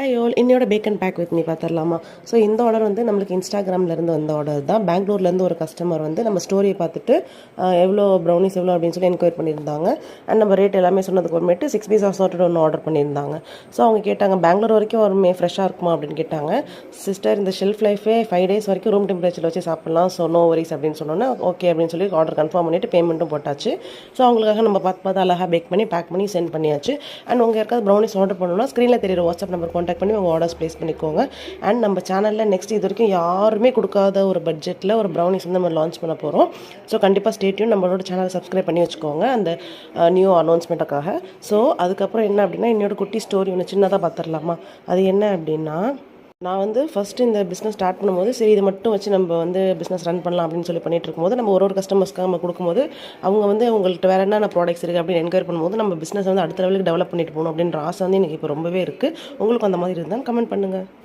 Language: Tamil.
ஓல் இன்னையோட pack and pack with me பார்த்துடலாமா. ஸோ இந்த ஆர்டர் வந்து நம்மளுக்கு இன்ஸ்டாகிராம்லேருந்து வந்த ஆர்டர் தான். பெங்களூர்லேருந்து ஒரு கஸ்டமர் வந்து நம்ம ஸ்டோரியை பார்த்துட்டு எவ்வளோ ப்ரௌனிஸ் எவ்வளோ அப்படின்னு சொல்லி என்கொயரி பண்ணியிருந்தாங்க. அண்ட் நம்ம ரேட் எல்லாமே சொன்னதுக்கு அப்புறமேட்டு 6 பீஸ் ஆஃப் ஒன்று ஆர்டர் பண்ணியிருந்தாங்க. ஸோ அவங்க கேட்டாங்க பெங்களூர் வரைக்கும் வருமே ஃப்ரெஷ்ஷாக இருக்குமா அப்படின்னு கேட்டாங்க. சிஸ்டர் இந்த ஷெல்ஃப் லைஃபே 5 டேஸ் வரைக்கும் ரூம் டெம்பரேச்சர் வச்சு சாப்பிட்லாம், ஸோ நோ வரிஸ் அப்படின்னு சொன்னோன்னா ஓகே அப்படின்னு சொல்லி ஆர்டர் கன்ஃபார்ம் பண்ணிவிட்டு பேமெண்ட்டும் போட்டாச்சு. ஸோ அவங்களுக்காக நம்ம பார்த்து அழகாக பேக் பண்ணி பேக் பண்ணி சென்ட் பண்ணியாச்சு. அண்ட் உங்கள் யாருக்காவது ப்ரௌனிஸ் ஆர்டர் பண்ணணும்னா ஸ்க்ரீனில் தெரியுற வாட்ஸ்அப் நம்பர் கான்டாக்ட் பண்ணி உங்கள் ஆர்டர்ஸ் ப்ளேஸ் பண்ணிக்கோங்க. அண்ட் நம்ம சேனலில் நெக்ஸ்ட் இது வரைக்கும் யாருமே கொடுக்காத ஒரு பட்ஜெட்டில் ஒரு ப்ரௌனிஸ் வந்து நம்ம லான்ச் பண்ண போகிறோம். ஸோ கண்டிப்பாக ஸ்டே டியூன், நம்மளோட சேனலை சப்ஸ்கிரைப் பண்ணி வச்சுக்கோங்க அந்த நியூ அனௌன்ஸ்மெண்ட்டுக்காக. ஸோ அதுக்கப்புறம் என்ன அப்படின்னா என்னோட குட்டி ஸ்டோரி ஒன்று சின்னதாக பார்த்துடலாமா. அது என்ன அப்படின்னா, நான் வந்து ஃபஸ்ட்டு இந்த பிஸ்னஸ் ஸ்டார்ட் பண்ணும்போது சரி இதை மட்டும் வச்சு நம்ம வந்து பிஸ்னஸ் ரன் பண்ணலாம் அப்படின்னு சொல்லி பண்ணிட்டு இருக்கும்போது நம்ம ஒரு கஸ்டமர்ஸ்க்காக நம்ம கொடுக்கும்போது அவங்க வந்து உங்கள்கிட்ட வேறு என்னென்ன ப்ராடக்ட்ஸ் இருக்குது அப்படின்னு என்கொயரி பண்ணும்போது நம்ம பிஸ்னஸ் வந்து அடுத்த லெவலுக்கு டெவலப் பண்ணிட்டு போகணும் அப்படின்ற ஆசை வந்து எனக்கு இப்போ ரொம்பவே இருக்குது. உங்களுக்கு அந்த மாதிரி இருந்தால் கமெண்ட் பண்ணுங்கள்.